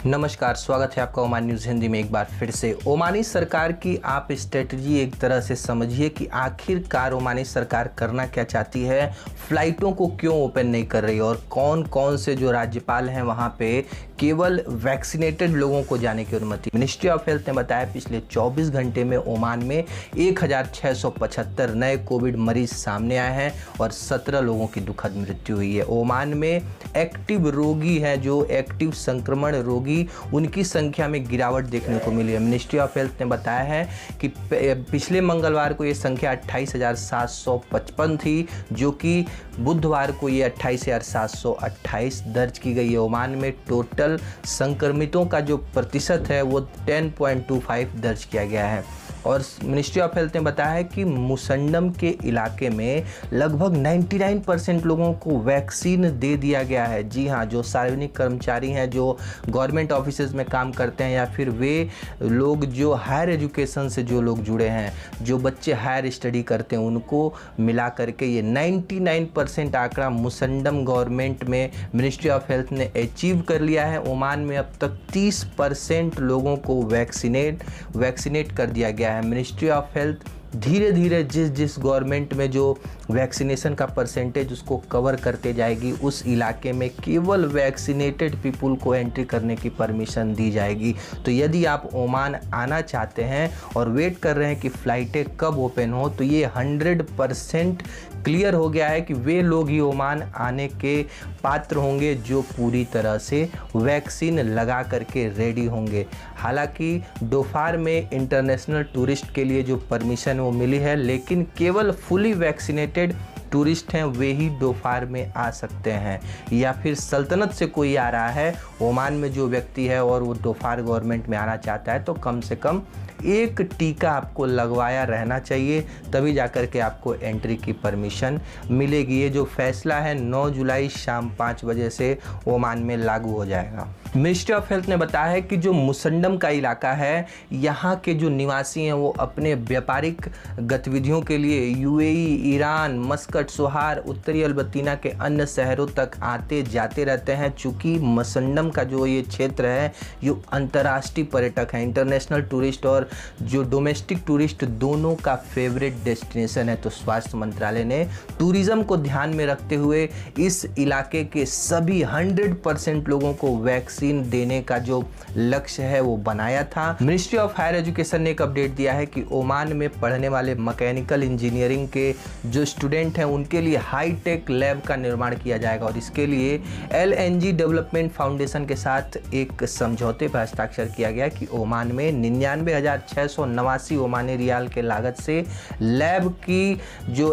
नमस्कार, स्वागत है आपका ओमान न्यूज़ हिंदी में एक बार फिर से। ओमानी सरकार की आप स्ट्रेटजी एक तरह से समझिए कि आखिरकार ओमानी सरकार करना क्या चाहती है, फ़्लाइटों को क्यों ओपन नहीं कर रही और कौन कौन से जो राज्यपाल हैं वहाँ पे केवल वैक्सीनेटेड लोगों को जाने की अनुमति। मिनिस्ट्री ऑफ हेल्थ ने बताया पिछले 24 घंटे में ओमान में 1675 नए कोविड मरीज सामने आए हैं और 17 लोगों की दुखद मृत्यु हुई है। ओमान में एक्टिव रोगी हैं, जो एक्टिव संक्रमण रोगी उनकी संख्या में गिरावट देखने को मिली है। मिनिस्ट्री ऑफ हेल्थ ने बताया है कि पिछले मंगलवार को ये संख्या 28,755 थी, जो कि बुधवार को ये 28,728 दर्ज की गई है। ओमान में टोटल संक्रमितों का जो प्रतिशत है वो 10.25 दर्ज किया गया है। और मिनिस्ट्री ऑफ हेल्थ ने बताया है कि मुसंडम के इलाके में लगभग 99% लोगों को वैक्सीन दे दिया गया है। जी हाँ, जो सार्वजनिक कर्मचारी हैं, जो गवर्नमेंट ऑफिसेज में काम करते हैं या फिर वे लोग जो हायर एजुकेशन से जो लोग जुड़े हैं, जो बच्चे हायर स्टडी करते हैं, उनको मिला करके ये 99% आंकड़ा मुसंडम गवर्नमेंट में मिनिस्ट्री ऑफ हेल्थ ने अचीव कर लिया है। ओमान में अब तक 30% लोगों को वैक्सीनेट कर दिया गया है। मिनिस्ट्री ऑफ हेल्थ धीरे धीरे जिस गवर्नमेंट में जो वैक्सीनेशन का परसेंटेज उसको कवर करते जाएगी, उस इलाके में केवल वैक्सीनेटेड पीपल को एंट्री करने की परमिशन दी जाएगी। तो यदि आप ओमान आना चाहते हैं और वेट कर रहे हैं कि फ़्लाइटें कब ओपन हो, तो ये 100% क्लियर हो गया है कि वे लोग ही ओमान आने के पात्र होंगे जो पूरी तरह से वैक्सीन लगा करके रेडी होंगे। हालांकि डोफार में इंटरनेशनल टूरिस्ट के लिए जो परमिशन वो मिली है, लेकिन केवल फुली वैक्सीनेटेड टूरिस्ट हैं वे ही डोफार में आ सकते हैं। या फिर सल्तनत से कोई आ रहा है ओमान में जो व्यक्ति है और वो डोफार गवर्नमेंट में आना चाहता है, तो कम से कम एक टीका आपको लगवाया रहना चाहिए, तभी जाकर के आपको एंट्री की परमिशन मिलेगी। ये जो फैसला है 9 जुलाई शाम 5 बजे से ओमान में लागू हो जाएगा। मिनिस्ट्री ऑफ हेल्थ ने बताया है कि जो मुसंडम का इलाका है, यहाँ के जो निवासी हैं वो अपने व्यापारिक गतिविधियों के लिए यूएई, ईरान, मस्कट, सोहार, उत्तरी अल्बर्टीना के अन्य शहरों तक आते जाते रहते हैं। चूँकि मुसंडम का जो ये क्षेत्र है, ये अंतर्राष्ट्रीय पर्यटक हैं, इंटरनेशनल टूरिस्ट और जो डोमेस्टिक टूरिस्ट दोनों का फेवरेट डेस्टिनेशन है। तो स्वास्थ्य मंत्रालय ने टूरिज्म को ध्यान में रखते हुए इस इलाके के सभी 100% लोगों को वैक्सीन देने का जो लक्ष्य है वो बनाया था। मिनिस्ट्री ऑफ हायर एजुकेशन ने एक अपडेट दिया है कि ओमान में पढ़ने वाले मैकेनिकल इंजीनियरिंग के जो स्टूडेंट हैं उनके लिए हाईटेक लैब का निर्माण किया जाएगा और इसके लिए LNG डेवलपमेंट फाउंडेशन के साथ एक समझौते पर हस्ताक्षर किया गया कि ओमान में 99,689 ओमानी रियाल के लागत से लैब की जो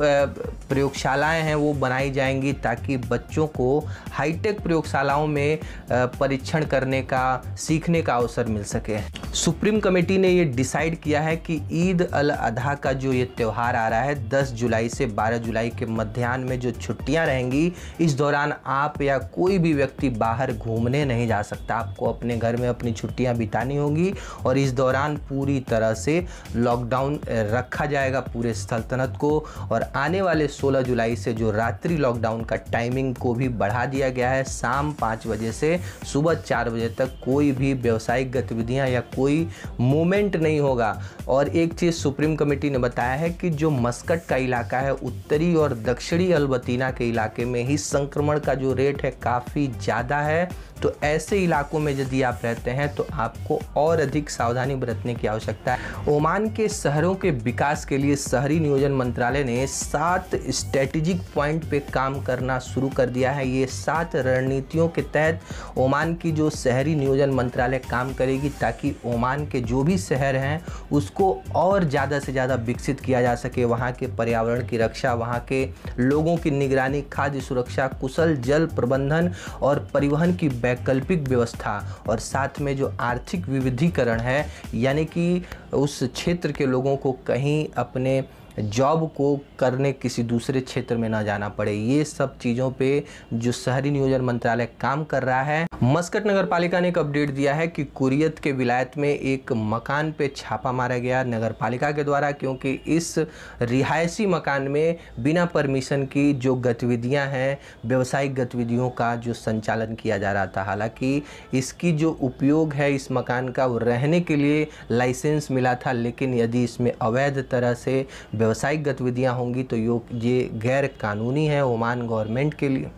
प्रयोगशालाएं हैं वो बनाई जाएंगी, ताकि बच्चों को हाईटेक प्रयोगशालाओं में परीक्षण करने का, सीखने का अवसर मिल सके। सुप्रीम कमेटी ने ये डिसाइड किया है कि ईद अल अधा का जो ये त्यौहार आ रहा है 10 जुलाई से 12 जुलाई के मध्याह्न में जो छुट्टियां रहेंगी, इस दौरान आप या कोई भी व्यक्ति बाहर घूमने नहीं जा सकता। आपको अपने घर में अपनी छुट्टियां बितानी होगी और इस दौरान पूरी तरह से लॉकडाउन रखा जाएगा पूरे सल्तनत को। और आने वाले 16 जुलाई से जो रात्रि लॉकडाउन का टाइमिंग को भी बढ़ा दिया गया है, शाम 5 बजे से सुबह 4 बजे तक कोई भी व्यावसायिक गतिविधियां या कोई मूवमेंट नहीं होगा। और एक चीज़ सुप्रीम कमेटी ने बताया है कि जो मस्कट का इलाका है, उत्तरी और दक्षिणी अल्बर्टीना के इलाके में ही संक्रमण का जो रेट है काफ़ी ज़्यादा है। तो ऐसे इलाकों में यदि आप रहते हैं तो आपको और अधिक सावधानी बरतने की आवश्यकता है। ओमान के शहरों के विकास के लिए शहरी नियोजन मंत्रालय ने 7 स्ट्रेटेजिक पॉइंट पे काम करना शुरू कर दिया है। ये 7 रणनीतियों के तहत ओमान की जो शहरी नियोजन मंत्रालय काम करेगी, ताकि ओमान के जो भी शहर हैं उसको और ज़्यादा से ज़्यादा विकसित किया जा सके। वहाँ के पर्यावरण की रक्षा, वहाँ के लोगों की निगरानी, खाद्य सुरक्षा, कुशल जल प्रबंधन और परिवहन की वैकल्पिक व्यवस्था, और साथ में जो आर्थिक विविधीकरण है, यानी कि उस क्षेत्र के लोगों को कहीं अपने जॉब को करने किसी दूसरे क्षेत्र में ना जाना पड़े। ये सब चीज़ों पे जो शहरी नियोजन मंत्रालय काम कर रहा है। मस्कट नगर पालिका ने एक अपडेट दिया है कि कुरियत के विलायत में एक मकान पे छापा मारा गया नगर पालिका के द्वारा, क्योंकि इस रिहायशी मकान में बिना परमिशन की जो गतिविधियां हैं, व्यावसायिक गतिविधियों का जो संचालन किया जा रहा था। हालांकि इसकी जो उपयोग है इस मकान का, वो रहने के लिए लाइसेंस मिला था, लेकिन यदि इसमें अवैध तरह से व्यावसायिक गतिविधियां होंगी तो ये गैर कानूनी है ओमान गवर्नमेंट के लिए।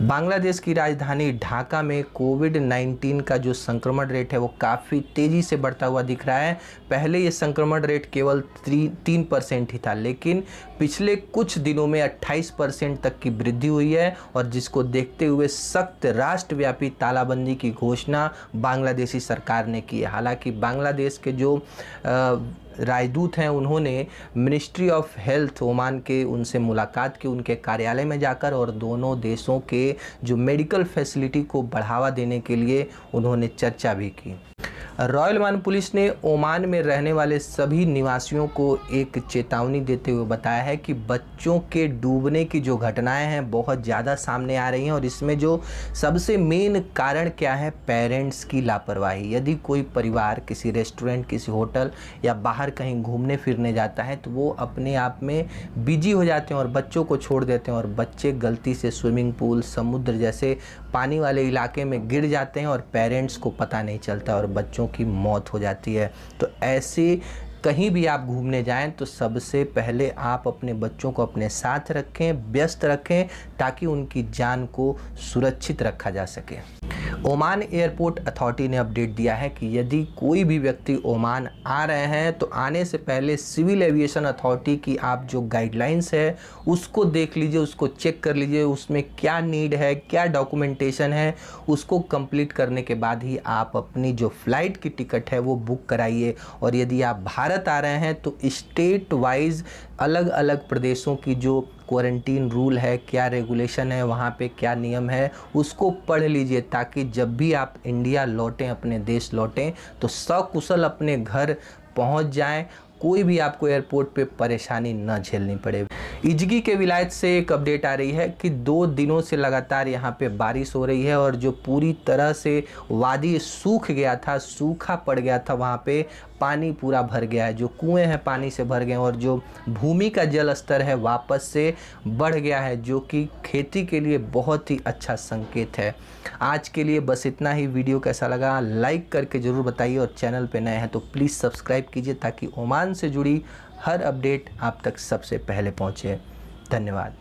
बांग्लादेश की राजधानी ढाका में कोविड-19 का जो संक्रमण रेट है वो काफ़ी तेज़ी से बढ़ता हुआ दिख रहा है। पहले ये संक्रमण रेट केवल 3% ही था, लेकिन पिछले कुछ दिनों में 28% तक की वृद्धि हुई है, और जिसको देखते हुए सख्त राष्ट्रव्यापी तालाबंदी की घोषणा बांग्लादेशी सरकार ने की है। हालांकि बांग्लादेश के जो राजदूत हैं उन्होंने मिनिस्ट्री ऑफ हेल्थ ओमान के उनसे मुलाकात की, उनके कार्यालय में जाकर, और दोनों देशों के जो मेडिकल फैसिलिटी को बढ़ावा देने के लिए उन्होंने चर्चा भी की। रॉयल ओमान पुलिस ने ओमान में रहने वाले सभी निवासियों को एक चेतावनी देते हुए बताया है कि बच्चों के डूबने की जो घटनाएं हैं बहुत ज़्यादा सामने आ रही हैं, और इसमें जो सबसे मेन कारण क्या है, पेरेंट्स की लापरवाही। यदि कोई परिवार किसी रेस्टोरेंट, किसी होटल या बाहर कहीं घूमने फिरने जाता है तो वो अपने आप में बिजी हो जाते हैं और बच्चों को छोड़ देते हैं, और बच्चे गलती से स्विमिंग पूल, समुद्र जैसे पानी वाले इलाके में गिर जाते हैं और पेरेंट्स को पता नहीं चलता और बच्चों की मौत हो जाती है। तो ऐसे कहीं भी आप घूमने जाएं तो सबसे पहले आप अपने बच्चों को अपने साथ रखें, व्यस्त रखें, ताकि उनकी जान को सुरक्षित रखा जा सके। ओमान एयरपोर्ट अथॉरिटी ने अपडेट दिया है कि यदि कोई भी व्यक्ति ओमान आ रहे हैं तो आने से पहले सिविल एविएशन अथॉरिटी की आप जो गाइडलाइंस है उसको देख लीजिए, उसको चेक कर लीजिए, उसमें क्या नीड है, क्या डॉक्यूमेंटेशन है, उसको कंप्लीट करने के बाद ही आप अपनी जो फ़्लाइट की टिकट है वो बुक कराइए। और यदि आप भारत आ रहे हैं तो स्टेट वाइज अलग अलग प्रदेशों की जो क्वारंटीन रूल है, क्या रेगुलेशन है, वहाँ पे क्या नियम है, उसको पढ़ लीजिए, ताकि जब भी आप इंडिया लौटें, अपने देश लौटें, तो सकुशल अपने घर पहुँच जाएं, कोई भी आपको एयरपोर्ट पे परेशानी न झेलनी पड़े। इजगी के विलायत से एक अपडेट आ रही है कि 2 दिनों से लगातार यहाँ पे बारिश हो रही है, और जो पूरी तरह से वादी सूख गया था, सूखा पड़ गया था, वहाँ पे पानी पूरा भर गया है। जो कुएं हैं पानी से भर गए, और जो भूमि का जल स्तर है वापस से बढ़ गया है, जो कि खेती के लिए बहुत ही अच्छा संकेत है। आज के लिए बस इतना ही। वीडियो कैसा लगा लाइक करके ज़रूर बताइए, और चैनल पे नए हैं तो प्लीज़ सब्सक्राइब कीजिए, ताकि ओमान से जुड़ी हर अपडेट आप तक सबसे पहले पहुँचे। धन्यवाद।